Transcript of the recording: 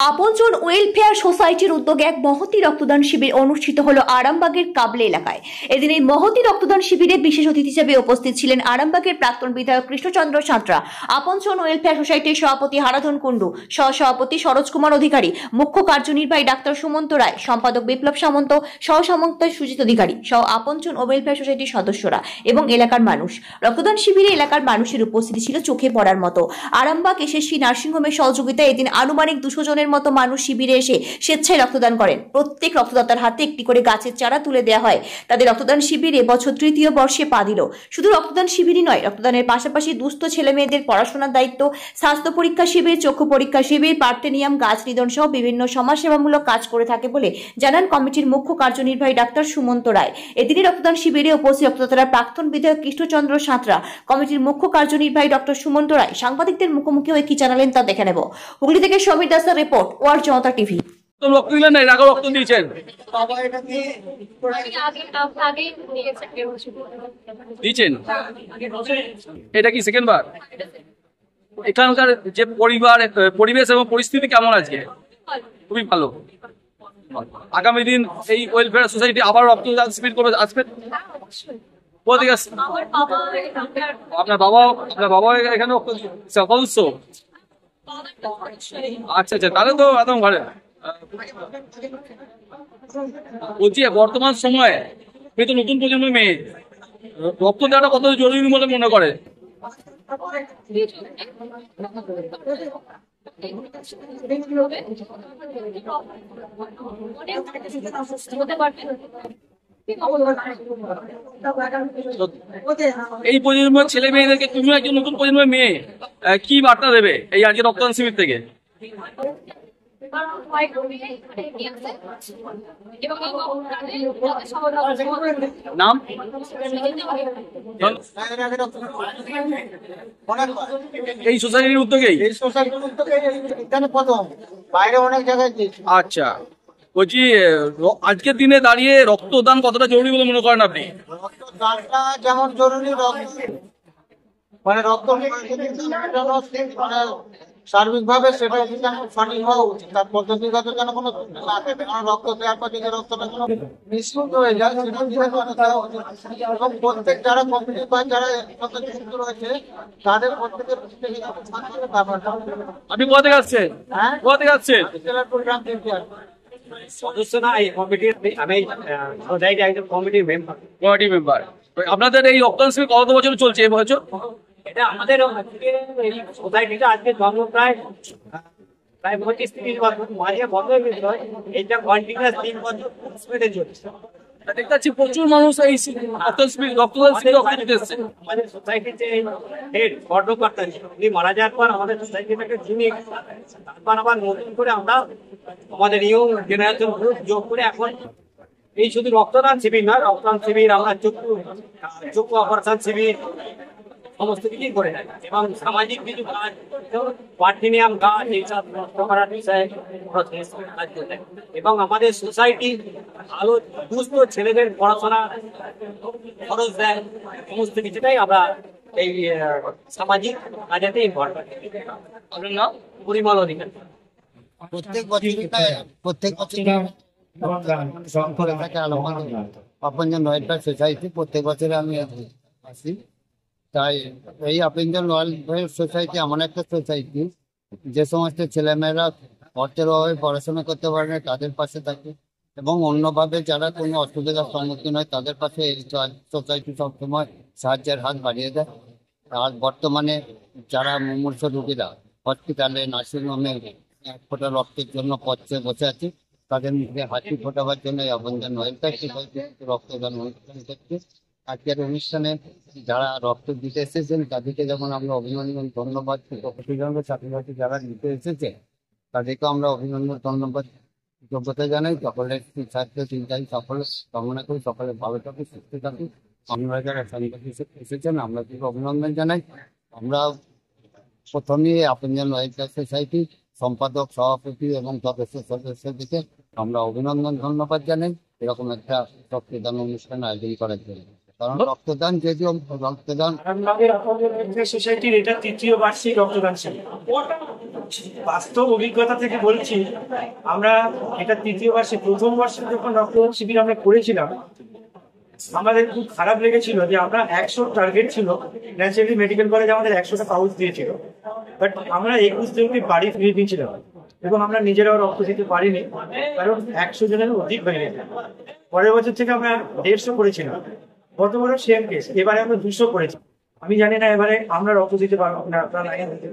আপনজন ওয়েলফেয়ার সোসাইটির উদ্যোগে এক মহতি রক্তদান শিবির অনুষ্ঠিত হলো আরামবাগের কাবলে এলাকায়। এদিন এই মহতি রক্তদান শিবিরে বিশেষ অতিথি হিসেবে উপস্থিত ছিলেন আরামবাগের প্রাক্তন বিধায়ক কৃষ্ণচন্দ্র সাঁতরা, আপনজন ওয়েলফেয়ার সোসাইটির সভাপতি হারাধন কুণ্ডু, সহসভাপতি সরোজ কুমার অধিকারী, মুখ্য কার্যনির্বাহী ডাক্তার সুমন্ত রায়, সম্পাদক বিপ্লব সামন্ত, সহসামন্ত সুজিত অধিকারী সহ আপনজন ওয়েলফেয়ার সোসাইটির সদস্যরা এবং এলাকার মানুষ। রক্তদান শিবিরে এলাকার মানুষের উপস্থিতি ছিল চোখে পড়ার মতো। আরামবাগ এসএসসি নার্সিংহোমের সহযোগিতায় এদিন আনুমানিক 200 জনের মতো মানুষ শিবিরে এসে স্বেচ্ছায় রক্তদান করেন। প্রত্যেক রক্তদাতার হাতে একটি করে গাছের চারা তুলে দেওয়া হয়। তাদের রক্তদান শিবির এবছর 3য় বর্ষে পা দিল। শুধু রক্তদান শিবিরই নয়, রক্তদানের পাশাপাশি দুস্থ ছেলে মেয়েদের পড়াশোনার দায়িত্ব, স্বাস্থ্য পরীক্ষা শিবির, চক্ষু পরীক্ষা শিবির, পার্থেনিয়াম গাছ নিধন সহ বিভিন্ন সমাজসেবামূলক কাজ করে থাকে বলে জানান কমিটির মুখ্য কার্যনির্বাহী ডাক্তার সুমন্ত রায়। এদিনের রক্তদান শিবিরে উপস্থিত রক্তদাতারা প্রাক্তন বিধায়ক কৃষ্ণচন্দ্র সাঁতরা, কমিটির মুখ্য কার্যনির্বাহী ডক্টর সুমন্ত রায় সাংবাদিকদের মুখোমুখি হয়ে কি জানালেন তা দেখে নেব। হুগলি থেকে সমীর দাসের রিপোর্ট, ওয়ার্ল্ড জনতা টিভি। রক্ত দিলেন না, এর আগেও রক্ত দিয়েছেন? দিয়েছেন। এটা কি সেকেন্ড বার? এখানকার যে পরিবেশ এবং পরিস্থিতি কেমন আছে? খুবই ভালো। আগামী দিন এই ওয়েলফেয়ার সোসাইটি আবার রক্তদান শিবির করবে, আসবেন? আপনার বাবা এখানে সদস্য? আচ্ছা আচ্ছা, তাহলে তো একদম ঘরে। বলছি বর্তমান সময়ে তো নতুন প্রজন্মের মেয়ে রক্ত দেওয়াটা কত জরুরি বলে মনে করে? এই প্রজন্মের ছেলে মেয়েদেরকে তুমি একজন নতুন প্রজন্মের মেয়ে কি বার্তা দেবে এই আজকে রক্তদান শিবির থেকে? নাম এই সোসাইটির উদ্যোগেই? বাইরে অনেক জায়গায়। আচ্ছা, বলছি আজকের দিনে দাঁড়িয়ে রক্তদান কতটা জরুরি বলে মনে করেন আপনি? রক্তদানটা যেমন জরুরি, রক্ত সার্বিকভাবে সেটা সঠিক হওয়া উচিত। তার পদ্ধতিগত যেন কোনো রক্ত দেওয়ার পর যদি রক্তটা কোনো মিশ্রিত হয়ে যায় সেটা দেওয়া উচিত। এবং প্রত্যেক যারা কমিটি বা যারা যুক্ত রয়েছে তাদের প্রত্যেকের। আপনি কোথা থেকে আসছেন? কোথা থেকে আসছেন? জেলার প্রোগ্রাম থেকে সদস্য না, এই কমিটির আমি একজন কমিটির মেম্বার। আপনাদের এই রক্তদান শিবির কত বছর চলছে? এই বছর এটা আমাদের এই সোসাইটিটা আজকে জন্ম প্রায় 25-30 বছর, মাঝে বন্ধ হয়ে গেছিল। এটা কন্টিনিউয়াস 3 বছর স্পিডে চলছে। দেখতে পাচ্ছি প্রচুর মানুষ এই রক্তদান শিবির রক্ত দিতে এসেছে। আমাদের সোসাইটির যে হেড কর্মকর্তা উনি মারা যাওয়ার পর আমাদের সোসাইটিটাকে যিনি তারপর আবার নতুন করে আমরা আমাদের ইয়ং জেনারেশন গ্রুপ যোগ করে এখন এই শুধু রক্তদান শিবির নয়, রক্তদান শিবির আমরা চক্ষু অপারেশন শিবির সমস্ত কিছুই করে থাকি এবং সামাজিক কিছু কাজ, পার্থেনিয়াম গাছ এইসব নষ্ট করার বিষয়ে কাজ করে থাকি এবং আমাদের সোসাইটি আরো দুস্থ ছেলেদের পড়াশোনা খরচ দেয়, সমস্ত কিছুটাই আমরা এই সামাজিক কাজেতে ইনভলভ করি। আপনার নাম? পরিমল অধিকারী। প্রত্যেক বছর আপনজন ওয়েলফেয়ার সোসাইটি প্রত্যেক বছরে আমি আসি। তাই এই আপনজন ওয়েলফেয়ার সোসাইটি এমন একটা সোসাইটি যে সমস্ত ছেলেমেয়েরা অর্থের অভাবে পড়াশোনা করতে পারে না তাদের পাশে থাকে এবং অন্যভাবে যারা কোনো অসুবিধার সম্মুখীন হয় তাদের পাশে এই সোসাইটি সবসময় সাহায্যের হাত বাড়িয়ে দেয়। আর বর্তমানে যারা মুমূর্ষ রোগীরা হসপিটালে নার্সিংহোমে এক ফোঁটা রক্তের জন্য পথে বসে আছে তাদের মুখে হাসি ফোটাবার জন্য আপনজন ওয়েলফেয়ার সোসাইটি রক্তদান অনুষ্ঠান করছে। আজকের অনুষ্ঠানে যারা রক্ত দিতে এসেছেন তাদেরকে যেমন আমরা অভিনন্দন ধন্যবাদ, ছাত্রছাত্রী যারা দিতে এসেছে তাদেরকে আমরা অভিনন্দন ধন্যবাদ যোগ্যতা জানাই। সকলের ছাত্র চিন্তায় সকল কামনা করি, সকলে ভালো থাকুক, সুস্থ থাকুক। আমরা যারা সাংবাদিক এসেছেন আমরা তাদেরকে অভিনন্দন জানাই। আমরা প্রথমেই আপনজন ওয়েলফেয়ার সোসাইটি সম্পাদক, সভাপতি এবং সদস্যদেরকে আমরা অভিনন্দন ধন্যবাদ জানাই এরকম একটা রক্তদান অনুষ্ঠান আয়োজন করার জন্য। কারণ রক্তদান যদিও রক্তদান আরামবাগের আপনাদের ওয়েলফেয়ার সোসাইটির এটা 3য় বার্ষিক রক্তদান শিবির। বাস্তব অভিজ্ঞতা থেকে বলছি, আমরা এটা 3য় বার্ষিক, প্রথম বর্ষে যখন রক্তদান শিবির আমরা করেছিলাম, আমাদের খুব খারাপ লেগেছিল যে আমরা 100 টার্গেট ছিল। ন্যাচারালি মেডিকেল কলেজ আমাদের 100টা পাউচ দিয়েছিল, বাট আমরা 21 জনকে বাড়ি ফিরিয়ে দিয়েছিলাম এবং আমরা নিজেরাও রক্ত দিতে পারিনি, কারণ 100 জনের অধিক হয়ে গেছে। পরের বছর থেকে আমরা 150 করেছিলাম, গত বছর সেম কেস, এবারে আমরা 200 করেছি। আমি জানি না এবারে আমরা রক্ত দিতে পারবো না, আপনারা লাইন দিতে